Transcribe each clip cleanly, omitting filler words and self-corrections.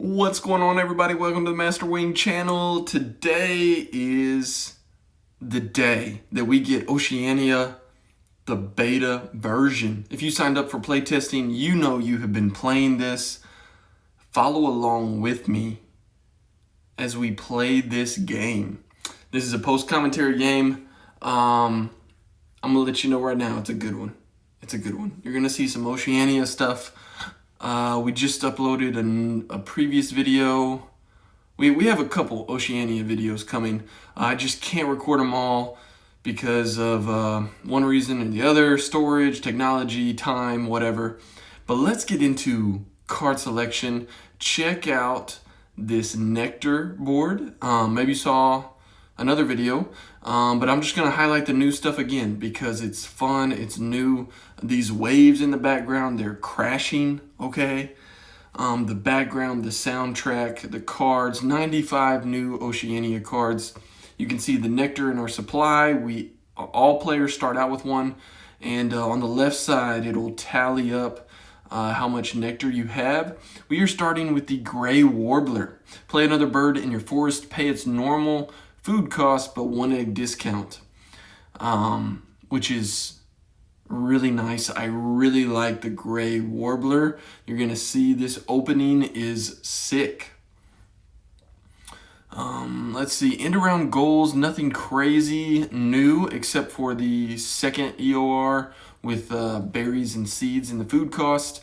What's going on, everybody? Welcome to the Master Wing channel. Today is the day that we get Oceania, the beta version. If you signed up for playtesting, you know you have been playing this. Follow along with me as we play this game. This is a post-commentary game. I'm gonna let you know right now, it's a good one. It's a good one. You're gonna see some Oceania stuff. We just uploaded a previous video. We have a couple Oceania videos coming. I just can't record them all because of one reason or the other: storage, technology, time, whatever. But let's get into card selection. Check out this Nectar board. Maybe you saw another video, but I'm just gonna highlight the new stuff again because it's fun, it's new. These waves in the background, they're crashing, okay? The background, the soundtrack, the cards, 95 new Oceania cards. You can see the Nectar in our supply. All players start out with one, and on the left side, it'll tally up how much Nectar you have. We are starting with the Gray Warbler. Play another bird in your forest, pay its normal food cost, but 1 egg discount, which is really nice. I really like the Gray Warbler. You're gonna see this opening is sick. Let's see, end around goals, nothing crazy new except for the second EOR with berries and seeds in the food cost.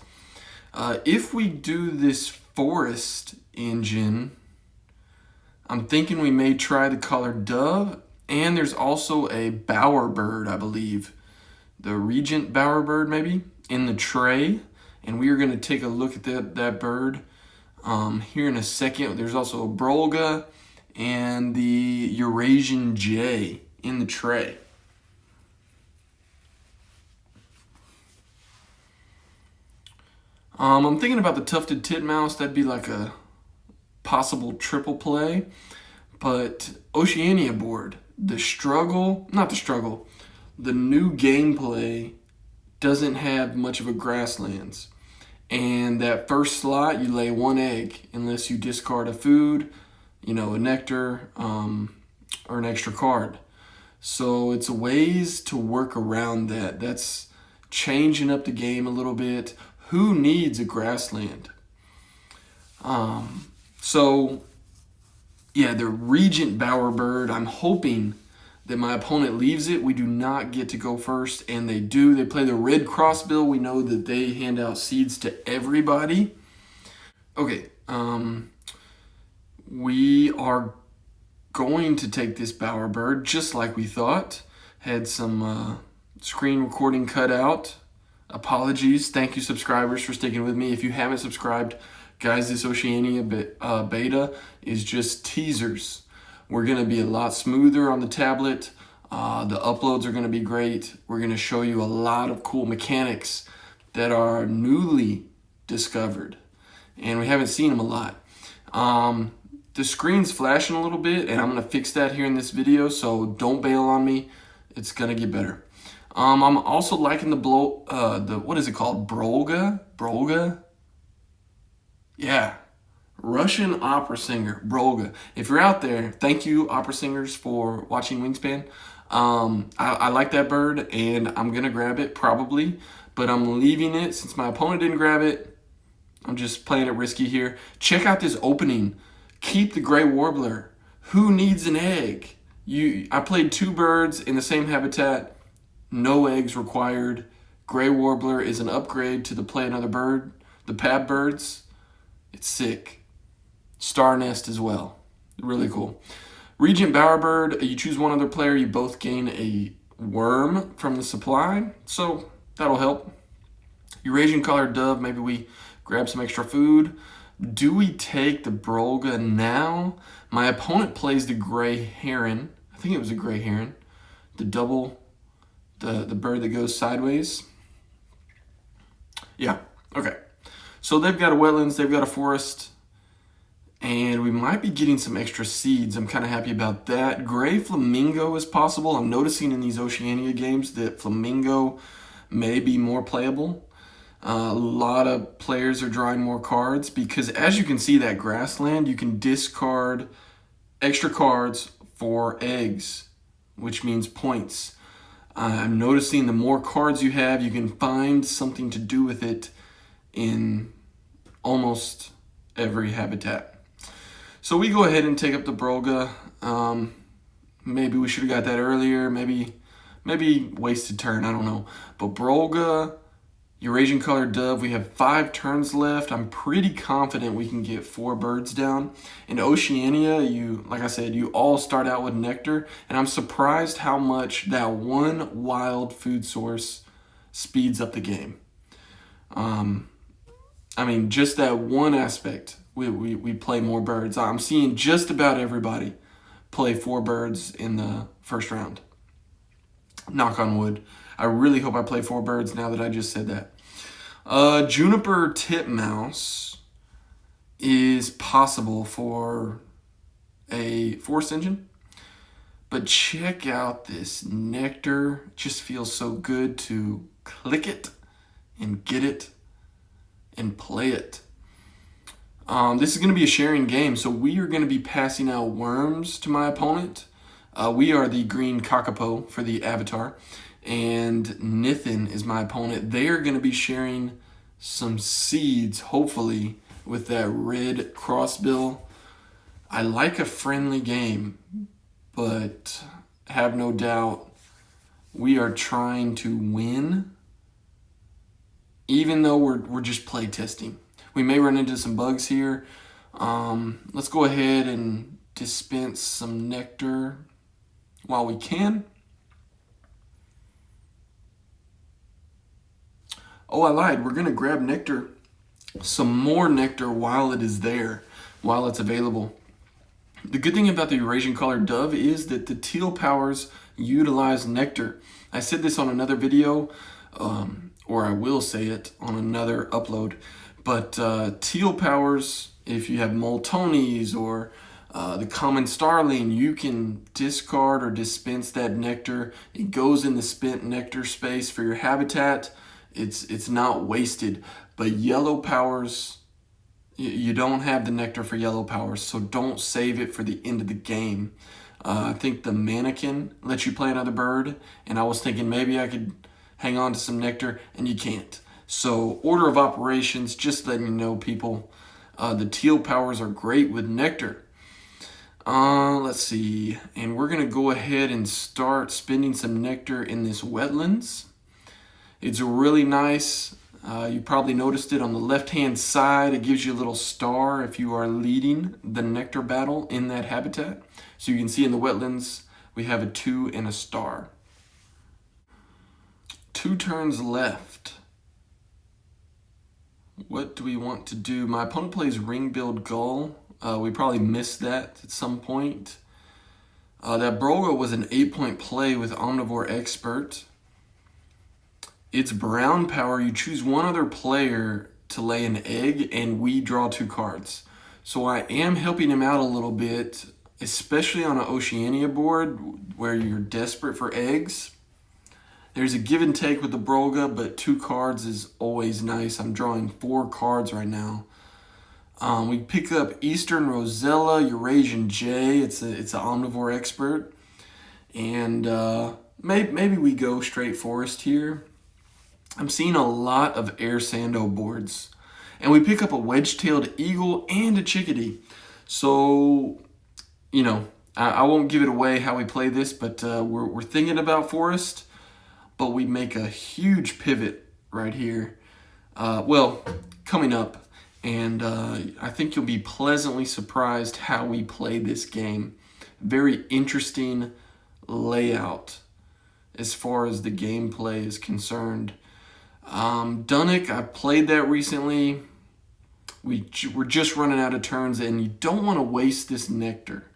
If we do this forest engine, I'm thinking we may try the collared dove, and there's also a bowerbird, I believe. The Regent bowerbird, maybe, in the tray. And we are going to take a look at that bird here in a second. There's also a Brolga and the Eurasian jay in the tray. I'm thinking about the tufted titmouse. That'd be like a possible triple play. But Oceania board, the new gameplay doesn't have much of a grasslands. And that first slot, you lay 1 egg unless you discard a food, a Nectar, or an extra card. So it's ways to work around that. That's changing up the game a little bit. Who needs a grassland? So yeah, the Regent bowerbird, I'm hoping that my opponent leaves it. We do not get to go first, and they do. They play the red crossbill. We know that they hand out seeds to everybody. Okay, we are going to take this bowerbird just like we thought. Had some screen recording cut out. Apologies. Thank you, subscribers, for sticking with me. If you haven't subscribed, guys, this Oceania beta is just teasers. We're going to be a lot smoother on the tablet. The uploads are going to be great. We're going to show you a lot of cool mechanics that are newly discovered, and we haven't seen them a lot. The screen's flashing a little bit, and I'm going to fix that here in this video, so don't bail on me. It's going to get better. I'm also liking what is it called? Brolga? Yeah. Russian opera singer, Brolga. If you're out there, thank you, opera singers, for watching Wingspan. I like that bird, and I'm going to grab it, probably. But I'm leaving it since my opponent didn't grab it. I'm just playing it risky here. Check out this opening. Keep the Gray Warbler. Who needs an egg? I played 2 birds in the same habitat. No eggs required. Gray Warbler is an upgrade to the Play Another Bird, the Pab birds. It's sick. Star Nest as well. Really cool. Regent bowerbird, you choose one other player, you both gain a worm from the supply, so that'll help. Eurasian collared dove, maybe we grab some extra food. Do we take the Brolga now? My opponent plays the gray heron. I think it was a gray heron. The bird that goes sideways. Yeah, okay. So they've got a wetlands, they've got a forest, and we might be getting some extra seeds. I'm kind of happy about that. Gray flamingo is possible. I'm noticing in these Oceania games that flamingo may be more playable. A lot of players are drawing more cards because, as you can see, that grassland, you can discard extra cards for eggs, which means points. I'm noticing the more cards you have, you can find something to do with it in almost every habitat. So we go ahead and take up the Brolga. Maybe we should have got that earlier. Maybe wasted turn. I don't know. But Brolga, Eurasian colored dove, we have 5 turns left. I'm pretty confident we can get 4 birds down. In Oceania, like I said, you all start out with nectar, and I'm surprised how much that one wild food source speeds up the game. I mean, just that one aspect, we play more birds. I'm seeing just about everybody play 4 birds in the first round. Knock on wood. I really hope I play 4 birds now that I just said that. Juniper titmouse is possible for a force engine. But check out this nectar. It just feels so good to click it and get it and play it. This is going to be a sharing game, so we are going to be passing out worms to my opponent. We are the green kakapo for the avatar, and Nithin is my opponent. They are going to be sharing some seeds, hopefully, with that red crossbill. I like a friendly game, but have no doubt we are trying to win, even though we're just play testing. We may run into some bugs here. Let's go ahead and dispense some nectar while we can. Oh, I lied. We're going to grab nectar, some more nectar while it is there, while it's available. The good thing about the Eurasian colored dove is that the teal powers utilize nectar. I said this on another video, or I will say it on another upload, but teal powers, if you have Moltonies or the common starling, you can discard or dispense that nectar. It goes in the spent nectar space for your habitat. It's not wasted. But yellow powers, you don't have the nectar for yellow powers, so don't save it for the end of the game. I think the mannequin lets you play another bird, and I was thinking maybe I could hang on to some nectar, and you can't. So order of operations, just letting you know, people, the teal powers are great with nectar. Let's see, and we're gonna go ahead and start spending some nectar in this wetlands. It's really nice. You probably noticed it on the left-hand side. It gives you a little star if you are leading the nectar battle in that habitat. So you can see in the wetlands, we have a 2 and a star. 2 turns left. What do we want to do? My opponent plays ring-billed gull. We probably missed that at some point. That Brolga was an 8-point play with Omnivore Expert. It's brown power. You choose one other player to lay an egg, and we draw 2 cards. So I am helping him out a little bit, especially on an Oceania board where you're desperate for eggs. There's a give and take with the Brolga, but 2 cards is always nice. I'm drawing 4 cards right now. We pick up Eastern Rosella, Eurasian Jay. It's an Omnivore Expert. And maybe we go straight forest here. I'm seeing a lot of air sando boards. And we pick up a wedge-tailed eagle and a chickadee. So, you know, I won't give it away how we play this, but we're thinking about forest. But we make a huge pivot right here. Coming up. And I think you'll be pleasantly surprised how we play this game. Very interesting layout as far as the gameplay is concerned. Dunnock, I played that recently. We're just running out of turns, and you don't want to waste this nectar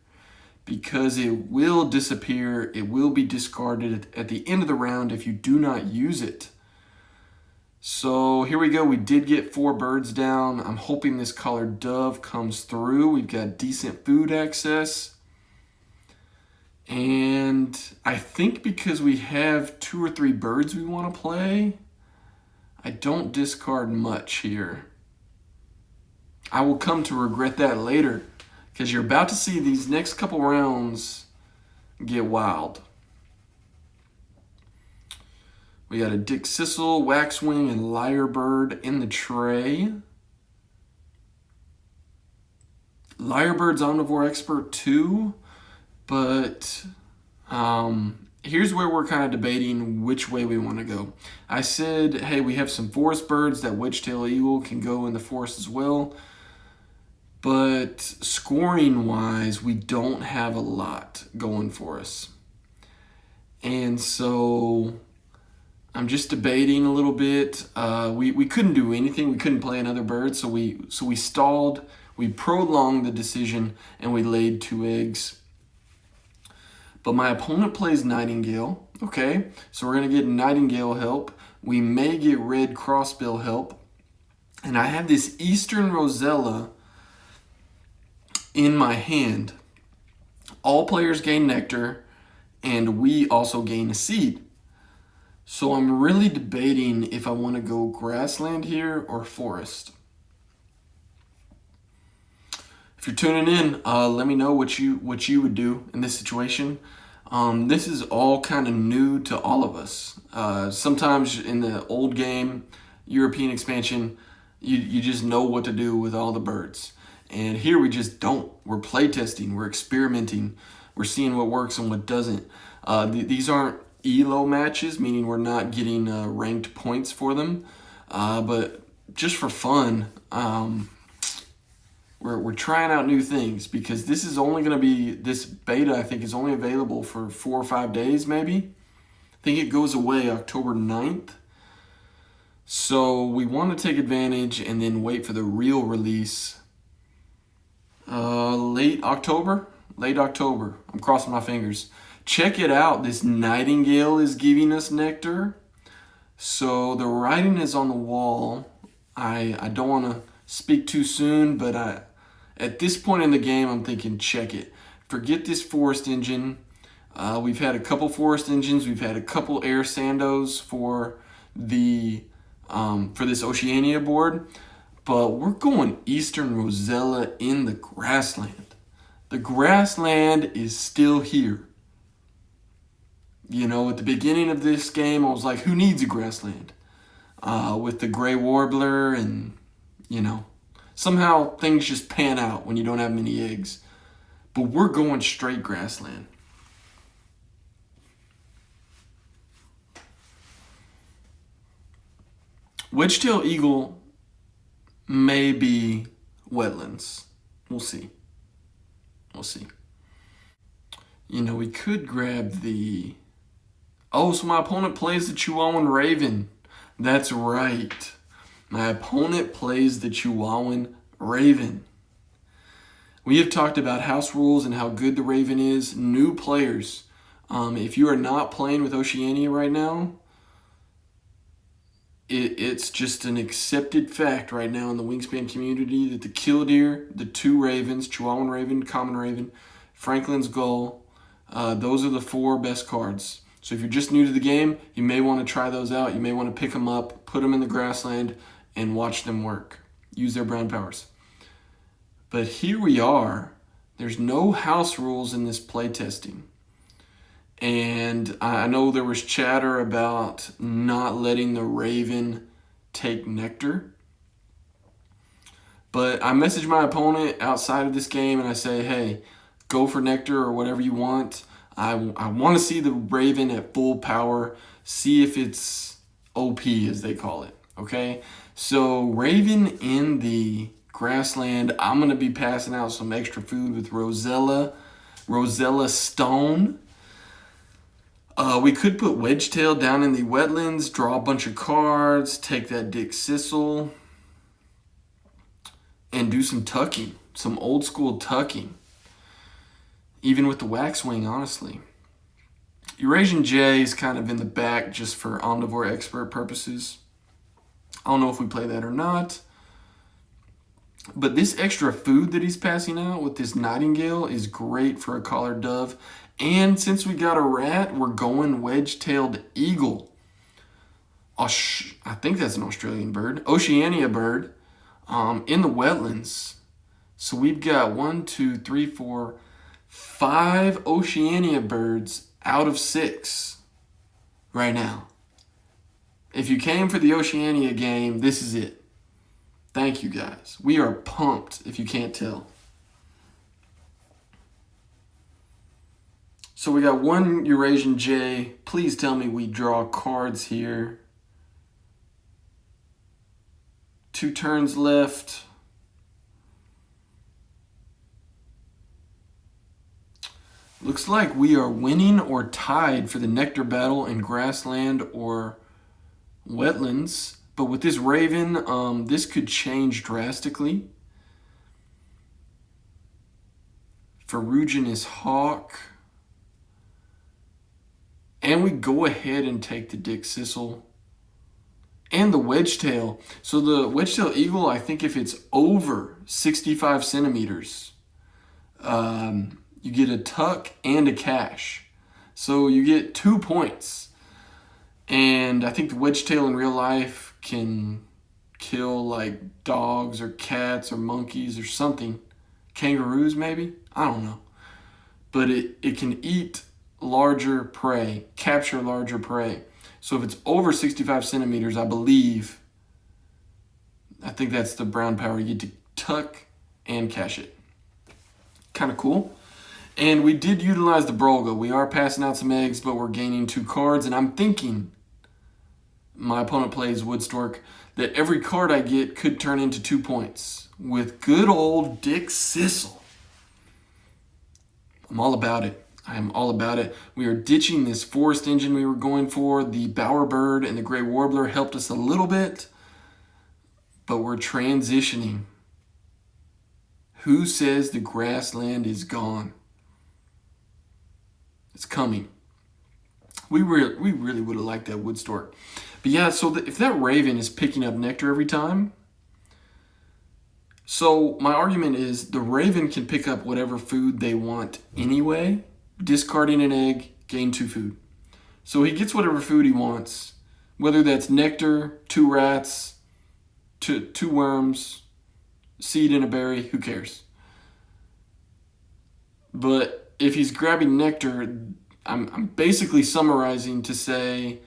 because it will disappear. It will be discarded at the end of the round if you do not use it. So here we go. We did get 4 birds down. I'm hoping this colored dove comes through. We've got decent food access. And I think because we have 2 or 3 birds we want to play, I don't discard much here. I will come to regret that later, because you're about to see these next couple rounds get wild. We got a Dick Sissel, Waxwing, and Lyrebird in the tray. Lyrebird's Omnivore Expert too, but here's where we're kind of debating which way we want to go. I said, hey, we have some forest birds. That Wedge-tailed eagle can go in the forest as well. But scoring-wise, we don't have a lot going for us. And so I'm just debating a little bit. We couldn't do anything. We couldn't play another bird, so we stalled. We prolonged the decision, and we laid 2 eggs. But my opponent plays Nightingale. Okay, so we're going to get Nightingale help. We may get Red Crossbill help. And I have this Eastern Rosella in my hand. All players gain nectar, and we also gain a seed. So I'm really debating if I want to go grassland here or forest. If you're tuning in, let me know what you would do in this situation. This is all kind of new to all of us. Sometimes in the old game, European expansion, you just know what to do with all the birds. And here we just don't. We're playtesting, we're experimenting, we're seeing what works and what doesn't. These aren't ELO matches, meaning we're not getting ranked points for them. But just for fun, we're trying out new things, because this is only going to be, this beta I think is only available for 4 or 5 days maybe. I think it goes away October 9th. So we want to take advantage and then wait for the real release late October. I'm crossing my fingers. Check it out. This Nightingale is giving us nectar. So the writing is on the wall. I don't want to speak too soon, but at this point in the game, I'm thinking check it. Forget this forest engine. We've had a couple forest engines. We've had a couple air sandos for the for this Oceania board, but we're going Eastern Rosella in the grassland. The grassland is still here. You know, at the beginning of this game, I was like, who needs a grassland? With the gray warbler, and, you know, somehow things just pan out when you don't have many eggs. But we're going straight grassland. Wedge-tailed eagle may be wetlands. We'll see. You know, we could grab the... Oh, so my opponent plays the Chihuahuan Raven. That's right. My opponent plays the Chihuahuan Raven. We have talked about house rules and how good the Raven is. New players, if you are not playing with Oceania right now, it's just an accepted fact right now in the Wingspan community that the Killdeer, the 2 Ravens, Chihuahuan Raven, Common Raven, Franklin's Gull, those are the 4 best cards. So if you're just new to the game, you may want to try those out. You may want to pick them up, put them in the grassland, and watch them work. Use their brown powers. But here we are. There's no house rules in this playtesting. And I know there was chatter about not letting the Raven take nectar. But I message my opponent outside of this game and I say, hey, go for nectar or whatever you want. I want to see the Raven at full power. See if it's OP, as they call it. Okay? So Raven in the grassland. I'm going to be passing out some extra food with Rosella Stone. We could put Wedge-tail down in the wetlands, draw a bunch of cards, take that Dick Sissel, and do some tucking, some old school tucking. Even with the Waxwing, honestly. Eurasian J is kind of in the back just for Omnivore Expert purposes. I don't know if we play that or not. But this extra food that he's passing out with this Nightingale is great for a collared dove. And since we got a rat, we're going Wedge-tailed eagle. I think that's an Australian bird. Oceania bird in the wetlands. So we've got 1, 2, 3, 4, 5 Oceania birds out of 6 right now. If you came for the Oceania game, this is it. Thank you guys. We are pumped if you can't tell. So we got 1 Eurasian jay. Please tell me we draw cards here. 2 turns left. Looks like we are winning or tied for the nectar battle in grassland or wetlands. But with this raven, this could change drastically. Ferruginous hawk. And we go ahead and take the Dick Sissel. And the wedgetail. So the wedgetail eagle, I think if it's over 65 centimeters, you get a tuck and a cash. So you get 2 points. And I think the wedgetail in real life can kill like dogs or cats or monkeys or something. Kangaroos maybe? I don't know. But it can eat larger prey, capture larger prey. So if it's over 65 centimeters, I think that's the brown power. You get to tuck and cash it. Kind of cool. And we did utilize the Brolga. We are passing out some eggs, but we're gaining 2 cards. And I'm thinking, my opponent plays Woodstork, that every card I get could turn into 2 points. With good old Dick Sissel. I'm all about it. I am all about it. We are ditching this forest engine we were going for. The bowerbird and the gray warbler helped us a little bit, but we're transitioning. Who says the grassland is gone? It's coming. We really would have liked that Woodstork. But yeah, so if that raven is picking up nectar every time, so my argument is the raven can pick up whatever food they want anyway. Discarding an egg, gain 2 food. So he gets whatever food he wants, whether that's nectar, 2 rats, 2 worms, seed in a berry, who cares? But if he's grabbing nectar, I'm basically summarizing to say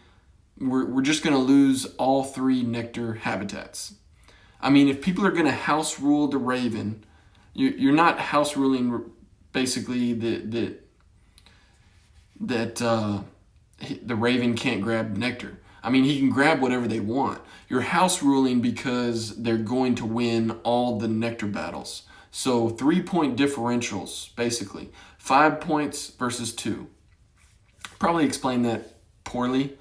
we're just going to lose all 3 nectar habitats. I mean, if people are going to house rule the raven, you're not house ruling basically that the raven can't grab nectar. I mean, he can grab whatever they want. You're house ruling because they're going to win all the nectar battles. So 3-point differentials, basically. 5 points versus 2. Probably explained that poorly.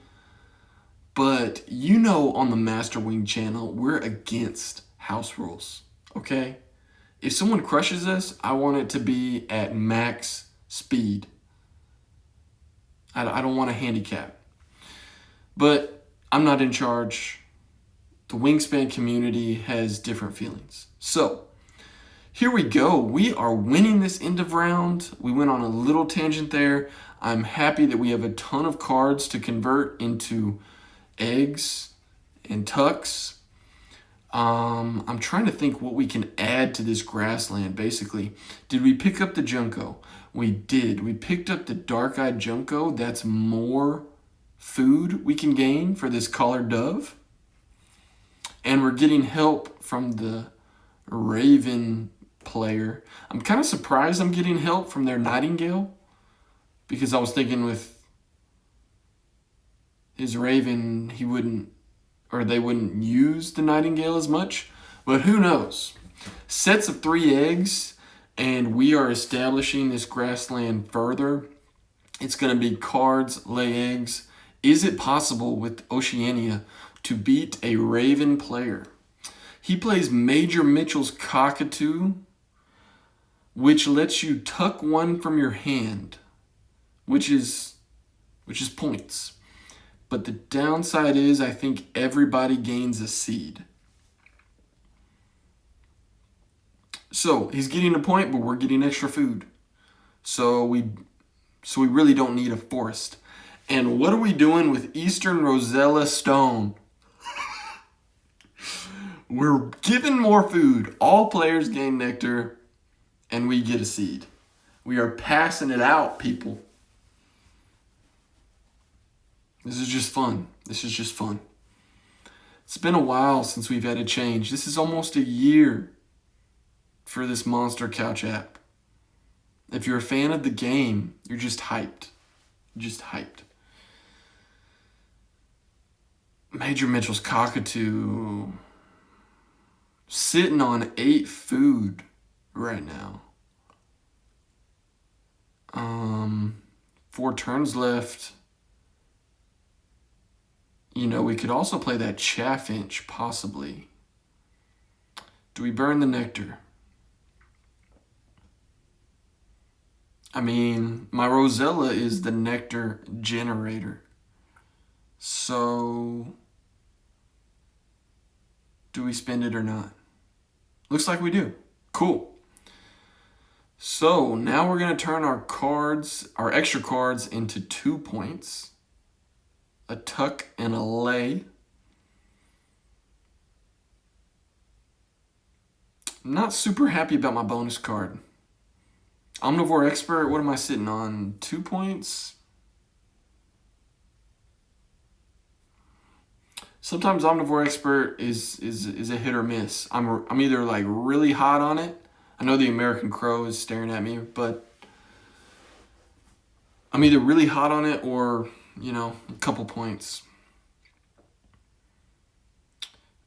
But you know on the Master Wing channel, we're against house rules, okay? If someone crushes us, I want it to be at max speed. I don't want a handicap. But I'm not in charge. The Wingspan community has different feelings. So, here we go. We are winning this end of round. We went on a little tangent there. I'm happy that we have a ton of cards to convert into eggs and tucks. I'm trying to think what we can add to this grassland, basically. Did we pick up the Junco? We did. We picked up the dark-eyed Junco. That's more food we can gain for this collared dove. And we're getting help from the raven player. I'm kind of surprised I'm getting help from their nightingale, because I was thinking with his raven, they wouldn't use the nightingale as much, but who knows? Sets of 3 eggs, and we are establishing this grassland further. It's going to be cards, lay eggs. Is it possible with Oceania to beat a raven player? He plays Major Mitchell's Cockatoo, which lets you tuck 1 from your hand, which is points. But the downside is I think everybody gains a seed. So he's getting a point, but we're getting extra food. So we really don't need a forest. And what are we doing with Eastern Rosella Stone? We're given more food. All players gain nectar, and we get a seed. We are passing it out, people. This is just fun. This is just fun. It's been a while since we've had a change. This is almost a year for this Monster Couch app. If you're a fan of the game, you're just hyped. Just hyped. Major Mitchell's cockatoo sitting on 8 food right now. 4 turns left. You know, we could also play that chaffinch, possibly. Do we burn the nectar? I mean, my Rosella is the nectar generator. So, do we spend it or not? Looks like we do. Cool. So, now we're going to turn our cards, our extra cards, into 2 points. A tuck and a lay. I'm not super happy about my bonus card. Omnivore Expert, what am I sitting on? 2 points? Sometimes Omnivore Expert is a hit or miss. I'm either like really hot on it. I know the American Crow is staring at me, but I'm either really hot on it or, you know, a couple points.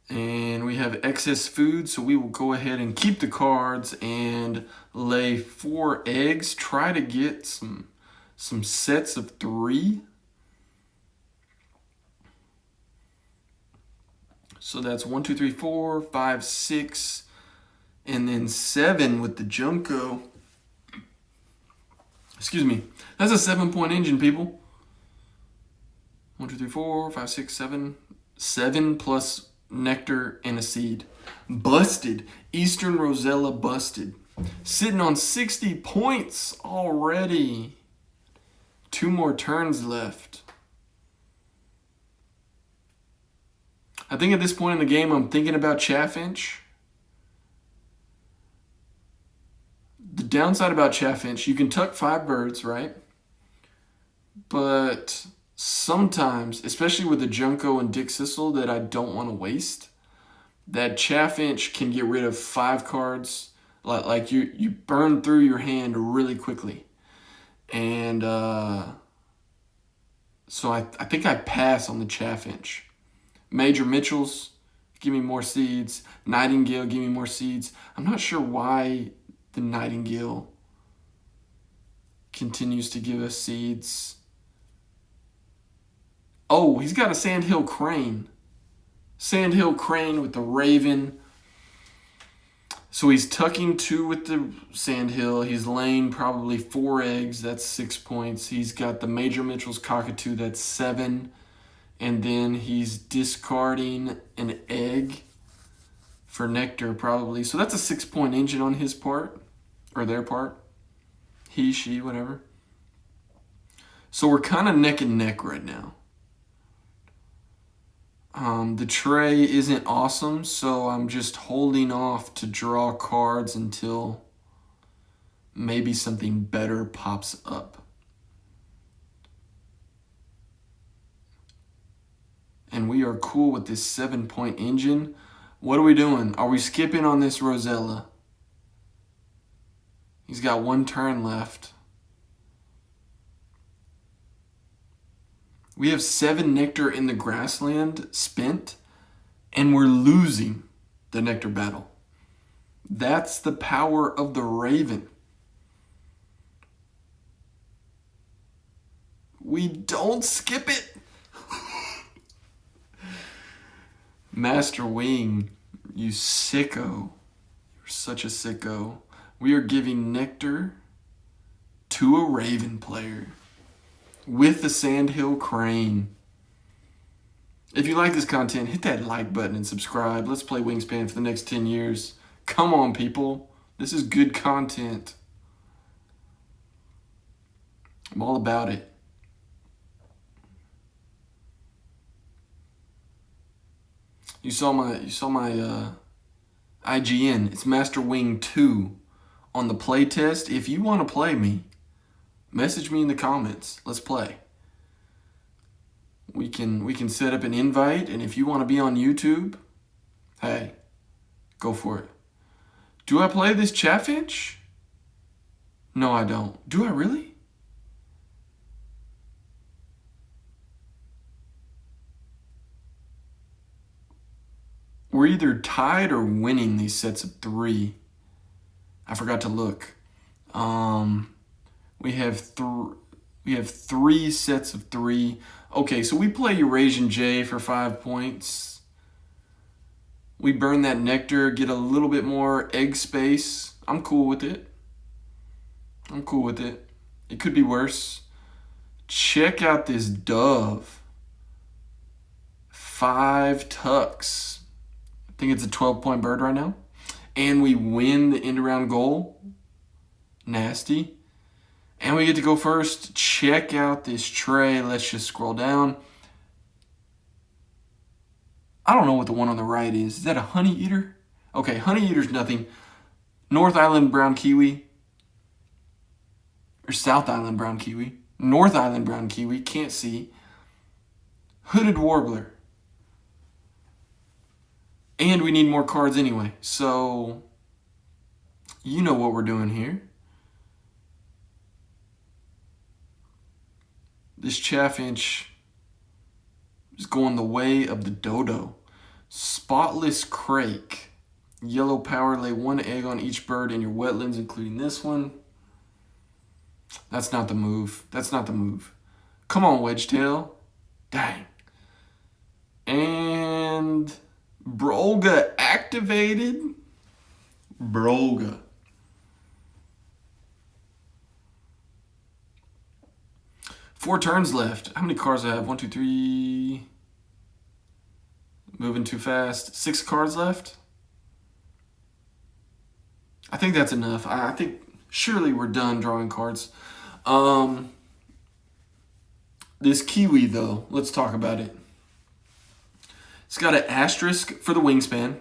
And we have excess food, so we will go ahead and keep the cards and lay 4 eggs. Try to get some sets of 3. So that's 1, 2, 3, 4, 5, 6, and then 7 with the Junko. Excuse me. That's a 7-point engine, people. 1, 2, 3, 4, 5, 6, 7. 7 plus nectar and a seed. Busted. Eastern Rosella busted. Sitting on 60 points already. 2 more turns left. I think at this point in the game, I'm thinking about chaffinch. The downside about chaffinch, you can tuck 5 birds, right? But sometimes, especially with the Junko and Dick Sissel that I don't want to waste, that chaffinch can get rid of 5 cards. Like you burn through your hand really quickly. And so I think I pass on the chaffinch. Major Mitchell's, give me more seeds. Nightingale, give me more seeds. I'm not sure why the Nightingale continues to give us seeds. Oh, he's got a Sandhill Crane. Sandhill Crane with the Raven. So he's tucking 2 with the Sandhill. He's laying probably 4 eggs. That's 6 points. He's got the Major Mitchell's Cockatoo. That's 7. And then he's discarding an egg for nectar, probably. So that's a 6-point engine on his part, or their part. He, she, whatever. So we're kind of neck and neck right now. The tray isn't awesome, so I'm just holding off to draw cards until maybe something better pops up. And we are cool with this 7-point engine. What are we doing? Are we skipping on this Rosella? He's got 1 turn left. We have 7 nectar in the grassland spent, and we're losing the nectar battle. That's the power of the Raven. We don't skip it. Master Wing, you sicko. You're such a sicko. We are giving nectar to a Raven player with the Sandhill Crane. If you like this content, hit that like button and subscribe. Let's play Wingspan for the next 10 years. Come on, people. This is good content. I'm all about it. You saw my IGN. It's Master Wing 2 on the playtest. If you want to play me, message me in the comments. Let's play. We can set up an invite, and if you want to be on YouTube, hey, go for it. Do I play this chaffinch? No, I don't. Do I really? We're either tied or winning these sets of 3. I forgot to look. We have 3 sets of 3. Okay, so we play Eurasian J for 5 points. We burn that nectar, get a little bit more egg space. I'm cool with it. It could be worse. Check out this dove. 5 tucks. I think it's a 12-point bird right now. And we win the end-around goal. Nasty. And we get to go first. Check out this tray. Let's just scroll down. I don't know what the one on the right is. Is that a honey eater? Okay, honey eater's nothing. North Island brown kiwi. Or South Island brown kiwi. North Island brown kiwi. Can't see. Hooded warbler. And we need more cards anyway. So, you know what we're doing here. This chaffinch is going the way of the dodo. Spotless crake. Yellow power, lay 1 egg on each bird in your wetlands, including this one. That's not the move. Come on, Wedgetail. Dang. And Brolga activated. Brolga. Four turns left. How many cards do I have? 1, 2, 3. Moving too fast. 6 cards left. I think that's enough. I think surely we're done drawing cards. This kiwi, though, let's talk about it. It's got an asterisk for the wingspan.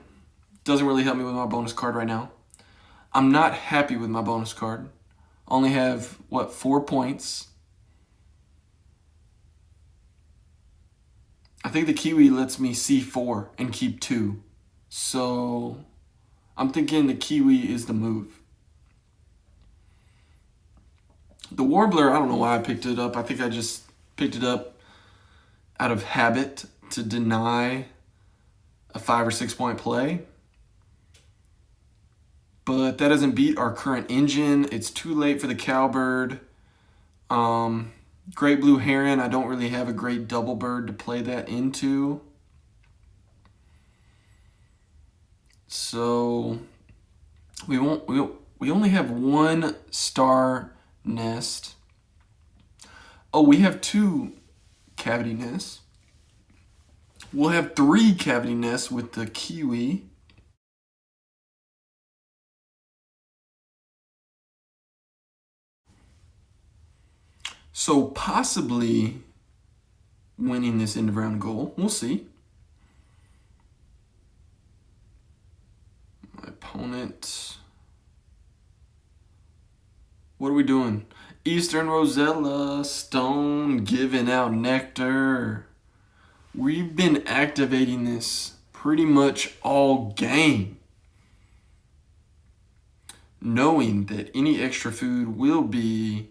Doesn't really help me with my bonus card right now. I'm not happy with my bonus card. Only have, 4 points. I think the kiwi lets me C4 and keep 2. So I'm thinking the kiwi is the move. The warbler, I don't know why I picked it up. I think I just picked it up out of habit to deny a 5 or 6 point play. But that doesn't beat our current engine. It's too late for the cowbird. Great blue heron, I don't really have a great double bird to play that into. So we only have 1 star nest. Oh, we have 2 cavity nests. We'll have 3 cavity nests with the kiwi. So possibly winning this end of round goal. We'll see. My opponent. What are we doing? Eastern Rosella, stone, giving out nectar. We've been activating this pretty much all game, knowing that any extra food will be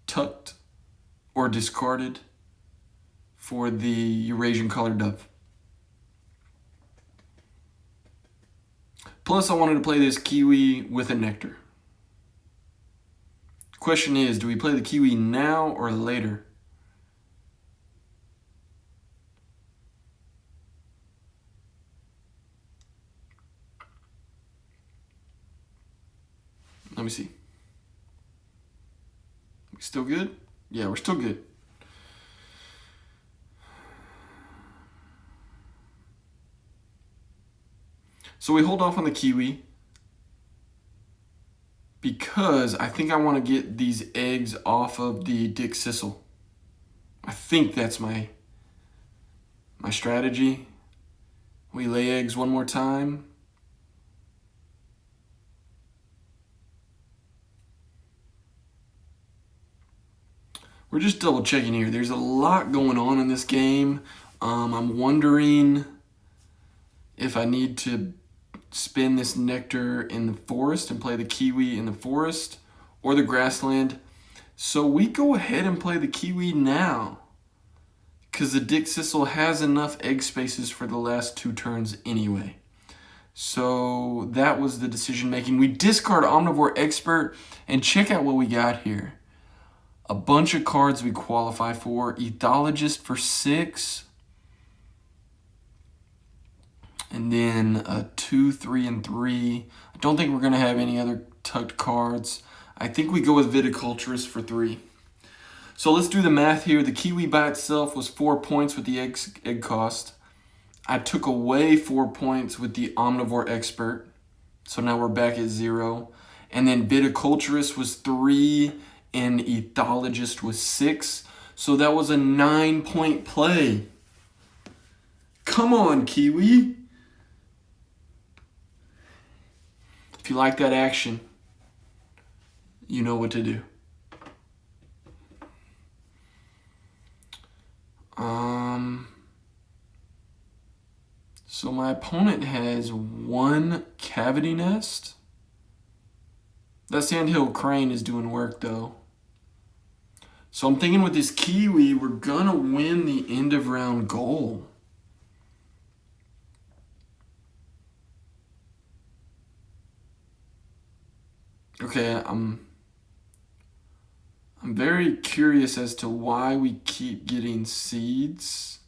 tucked or discarded for the Eurasian collared dove. Plus, I wanted to play this kiwi with a nectar. Question is, do we play the kiwi now or later? Let me see. We still good? Yeah, we're still good. So we hold off on the kiwi because I think I want to get these eggs off of the Dick Sissel. I think that's my strategy. We lay eggs one more time. We're just double checking here. There's a lot going on in this game. I'm wondering if I need to spin this nectar in the forest and play the kiwi in the forest or the grassland. So we go ahead and play the kiwi now, because the Dick Sissel has enough egg spaces for the last 2 turns anyway. So that was the decision making. We discard Omnivore Expert and check out what we got here. A bunch of cards we qualify for. Ethologist for 6. And then a 2, 3, and 3. I don't think we're going to have any other tucked cards. I think we go with Viticulturist for 3. So let's do the math here. The kiwi by itself was 4 points with the egg cost. I took away 4 points with the Omnivore Expert. So now we're back at 0. And then Viticulturist was 3 and Ethologist was 6. So that was a 9-point play. Come on, Kiwi. If you like that action, you know what to do. So my opponent has 1 cavity nest. That Sandhill Crane is doing work though. So I'm thinking with this kiwi, we're gonna win the end of round goal. Okay, I'm very curious as to why we keep getting seeds.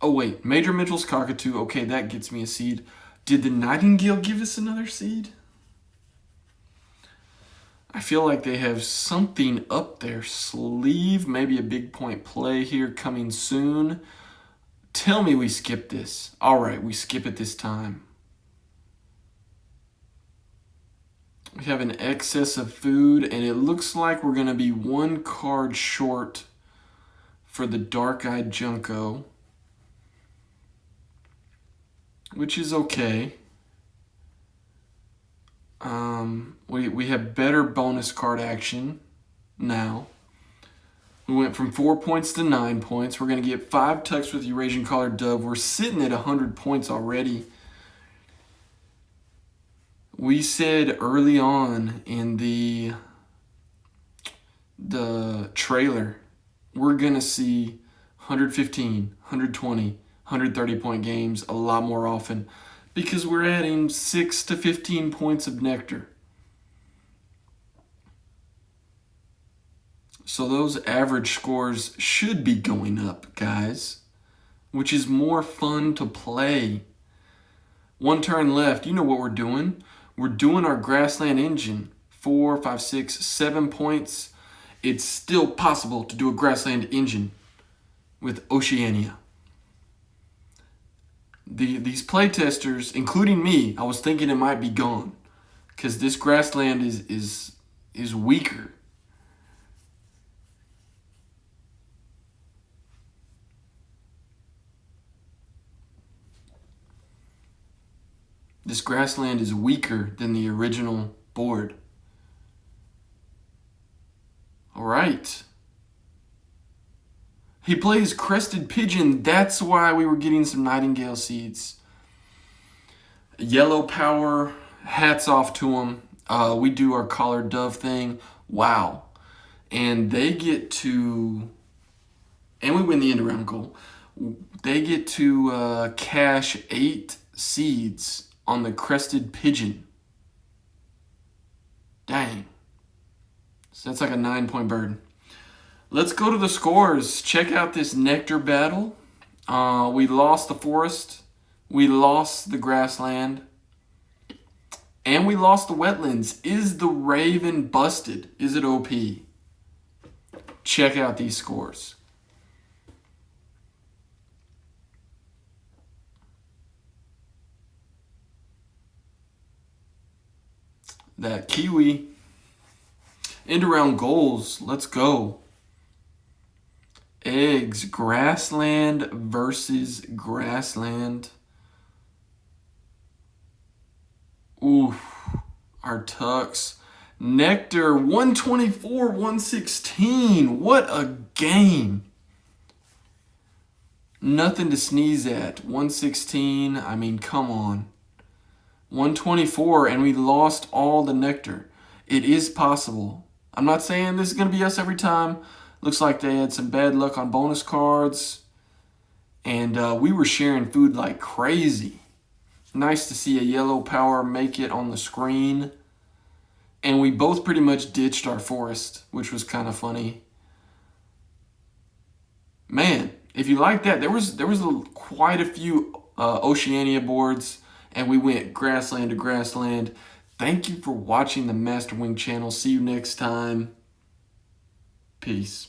Oh wait, Major Mitchell's Cockatoo. Okay, that gets me a seed. Did the Nightingale give us another seed? I feel like they have something up their sleeve. Maybe a big point play here coming soon. Tell me we skip this. All right, we skip it this time. We have an excess of food, and it looks like we're going to be 1 card short for the Dark-Eyed Junco, which is okay. We have better bonus card action now. We went from 4 points to 9 points. We're going to get 5 tucks with Eurasian Collared Dove. We're sitting at 100 points already. We said early on in the trailer, we're going to see 115, 120, 130 point games a lot more often because we're adding 6 to 15 points of nectar. So those average scores should be going up, guys, which is more fun to play. 1 turn left. You know what we're doing. We're doing our Grassland Engine. 4, 5, 6, 7 points. It's still possible to do a Grassland Engine with Oceania. These playtesters, including me, I was thinking it might be gone because this Grassland is weaker. This Grassland is weaker than the original board. All right. He plays Crested Pigeon. That's why we were getting some Nightingale seeds. Yellow power. Hats off to him. We do our Collared Dove thing. Wow. And they get to... And we win the end around goal. They get to cash 8 seeds on the Crested Pigeon. Dang. So that's like a 9-point bird. Let's go to the scores. Check out this nectar battle. We lost the forest. We lost the grassland. And we lost the wetlands. Is the Raven busted? Is it OP? Check out these scores. That kiwi. End around goals. Let's go. Eggs, grassland versus grassland. Oof, our tucks. Nectar, 124, 116. What a game. Nothing to sneeze at. 116, I mean, come on. 124, and we lost all the nectar. It is possible. I'm not saying this is going to be us every time. Looks like they had some bad luck on bonus cards. And we were sharing food like crazy. Nice to see a yellow power make it on the screen. And we both pretty much ditched our forest, which was kind of funny. Man, if you like that, there was quite a few Oceania boards, and we went grassland to grassland. Thank you for watching the Master Wing channel. See you next time. Peace.